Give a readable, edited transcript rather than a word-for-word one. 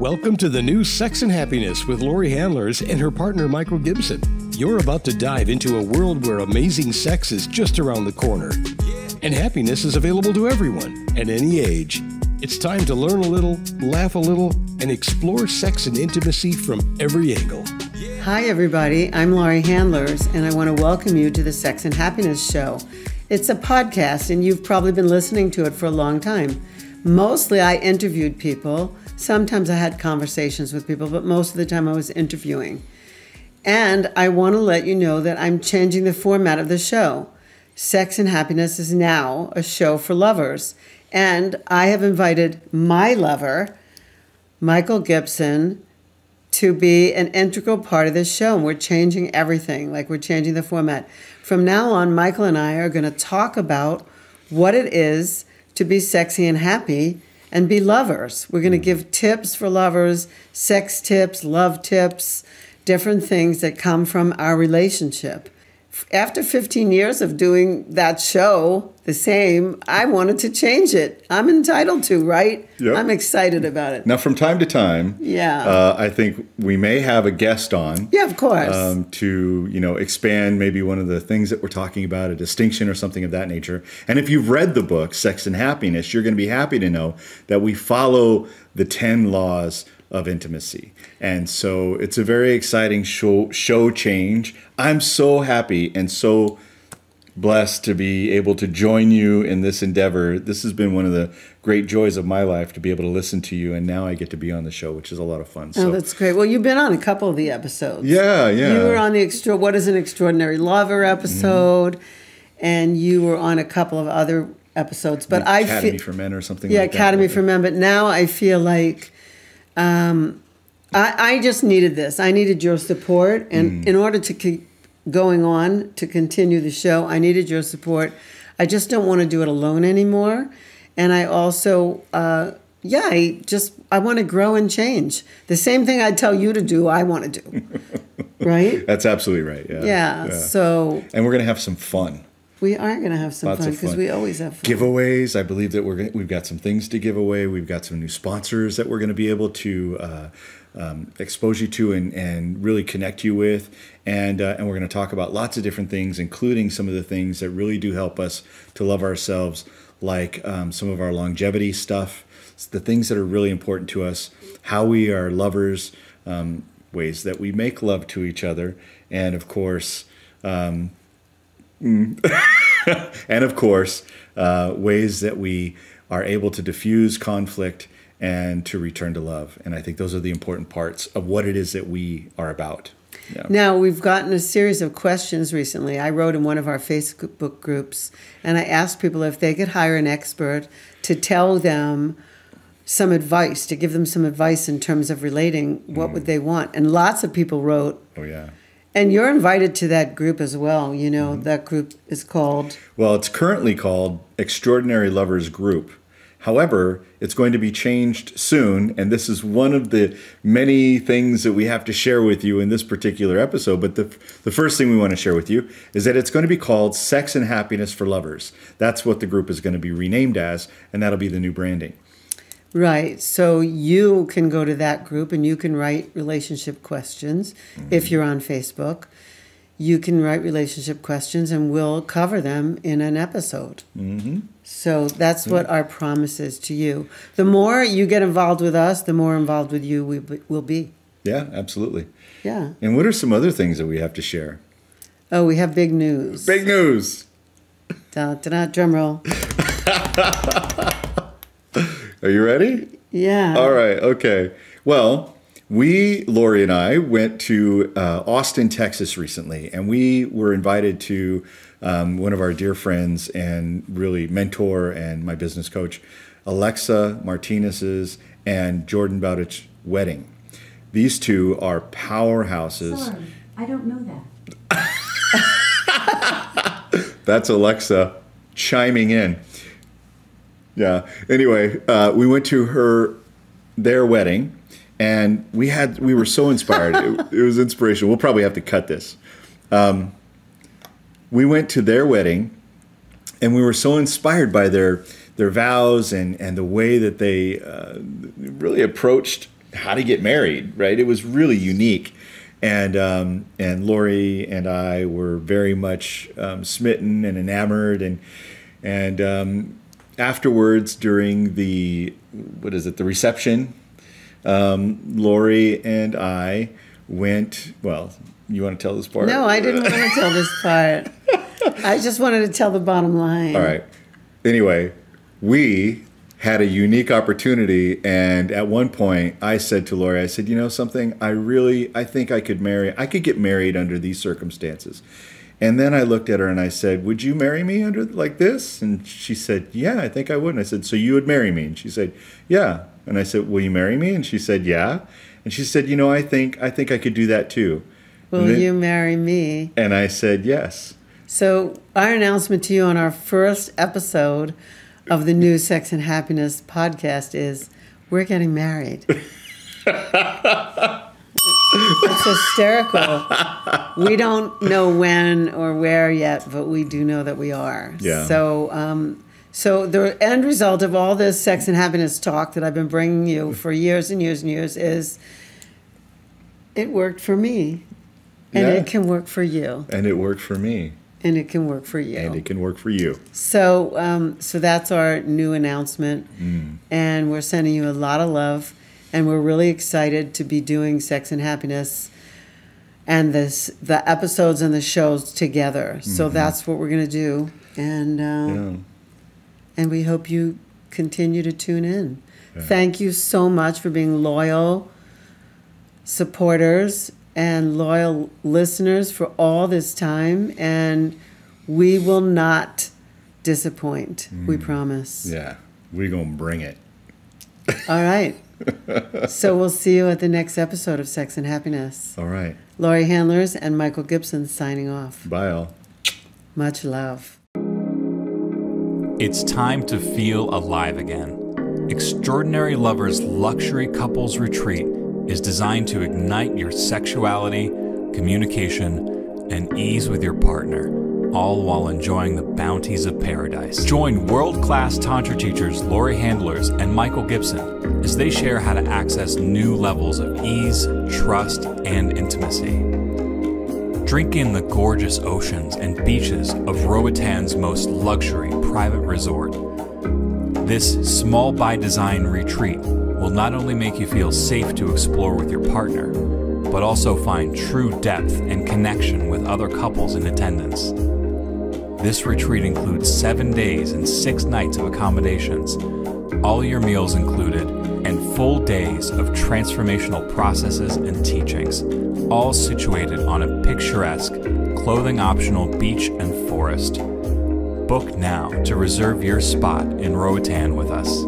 Welcome to the new Sex and Happiness with Laurie Handlers and her partner Michael Gibson. You're about to dive into a world where amazing sex is just around the corner. And happiness is available to everyone at any age. It's time to learn a little, laugh a little, and explore sex and intimacy from every angle. Hi everybody, I'm Laurie Handlers, and I want to welcome you to the Sex and Happiness Show. It's a podcast, and you've probably been listening to it for a long time. Mostly I interviewed people. Sometimes I had conversations with people, but most of the time I was interviewing. And I want to let you know that I'm changing the format of the show. Sex and Happiness is now a show for lovers. And I have invited my lover, Michael Gibson, to be an integral part of this show. And we're changing everything, like we're changing the format. From now on, Michael and I are going to talk about what it is to be sexy and happy and be lovers. We're going to give tips for lovers, sex tips, love tips, different things that come from our relationship. After 15 years of doing that show, the same, I wanted to change it. I'm entitled to, right? Yep. I'm excited about it. Now, from time to time, I think we may have a guest on. Yeah, of course. To expand maybe one of the things that we're talking about, a distinction or something of that nature. And if you've read the book, Sex and Happiness, you're going to be happy to know that we follow the 10 laws of intimacy. And so it's a very exciting show change. I'm so happy and so blessed to be able to join you in this endeavor. This has been one of the great joys of my life, to be able to listen to you, and now I get to be on the show, which is a lot of fun. Oh, that's great. Well, you've been on a couple of the episodes. Yeah. You were on the What is an Extraordinary Lover episode, and you were on a couple of other episodes. But the Academy for Men or something like that. Yeah, Academy for Men. But now I feel like I just needed this. I needed your support, and in order to keep going on, to continue the show, I needed your support. I just don't want to do it alone anymore. And I also, I want to grow and change. The same thing I tell you to do, I want to do. Right? That's absolutely right. Yeah. So. And we're going to have some fun. We are going to have some Lots fun, of because we always have fun. Giveaways. I believe that we've got some things to give away. We've got some new sponsors that we're going to be able to expose you to and really connect you with. And we're going to talk about lots of different things, including some of the things that really do help us to love ourselves, like some of our longevity stuff, the things that are really important to us, how we are lovers, ways that we make love to each other, and of course, ways that we are able to diffuse conflict and to return to love. And I think those are the important parts of what it is that we are about. Yeah. Now, we've gotten a series of questions recently. I wrote in one of our Facebook groups, and I asked people if they could hire an expert to tell them some advice, to give them some advice in terms of relating. What would they want? And lots of people wrote. Oh, yeah. And you're invited to that group as well. You know, that group is called? Well, it's currently called Extraordinary Lovers Group. However, it's going to be changed soon, and this is one of the many things that we have to share with you in this particular episode. But the first thing we want to share with you is that it's going to be called Sex and Happiness for Lovers. That's what the group is going to be renamed as, and that'll be the new branding. Right. So you can go to that group and you can write relationship questions. If you're on Facebook, you can write relationship questions and we'll cover them in an episode. So that's what our promise is to you. The more you get involved with us, the more involved with you we will be. Yeah, absolutely. Yeah. And what are some other things that we have to share? Oh, we have big news. Big news. Drum roll. Are you ready? Yeah. All right. Okay. Well, Laurie and I, went to Austin, Texas recently, and we were invited to one of our dear friends and really mentor and my business coach, Alexa Martinez's and Jordan Bowditch's wedding. These two are powerhouses. Sorry, I don't know that. That's Alexa chiming in. Yeah. Anyway, we went to their wedding, and we were so inspired. It was inspirational. We'll probably have to cut this. We went to their wedding, and we were so inspired by their vows and the way that they really approached how to get married, right? It was really unique. And Laurie and I were very much smitten and enamored. And afterwards, during the reception, Laurie and I went, well, you want to tell this part? No, I didn't want to tell this part. I just wanted to tell the bottom line. All right. Anyway, we had a unique opportunity, and at one point I said to Laurie, I said, you know something, I think I could get married under these circumstances. And then I looked at her and I said, would you marry me under like this? And she said, yeah, I think I would. And I said, so you would marry me? And she said, yeah. And I said, will you marry me? And she said, yeah. And she said, you know, I think I could do that too. Will you marry me? And I said, yes. So our announcement to you on our first episode of the new Sex and Happiness podcast is we're getting married. It's hysterical. We don't know when or where yet, but we do know that we are. Yeah. So the end result of all this sex and happiness talk that I've been bringing you for years and years and years is it worked for me, and it can work for you. And it worked for me. And it can work for you. And it can work for you. So, so that's our new announcement, and we're sending you a lot of love, and we're really excited to be doing Sex and Happiness and the episodes and the shows together. So that's what we're going to do, and we hope you continue to tune in. Yeah. Thank you so much for being loyal supporters and loyal listeners for all this time, and we will not disappoint. We promise. Yeah, we're gonna bring it. All right. So we'll see you at the next episode of Sex and Happiness. All right. Laurie Handlers and Michael Gibson signing off. Bye, all. Much love. It's time to feel alive again. Extraordinary Lovers Luxury Couples Retreat is designed to ignite your sexuality, communication, and ease with your partner, all while enjoying the bounties of paradise. Join world-class Tantra teachers Laurie Handlers and Michael Gibson as they share how to access new levels of ease, trust, and intimacy. Drink in the gorgeous oceans and beaches of Roatan's most luxury private resort. This small by design retreat will not only make you feel safe to explore with your partner, but also find true depth and connection with other couples in attendance. This retreat includes 7 days and 6 nights of accommodations, all your meals included, and full days of transformational processes and teachings, all situated on a picturesque, clothing-optional beach and forest. Book now to reserve your spot in Roatan with us.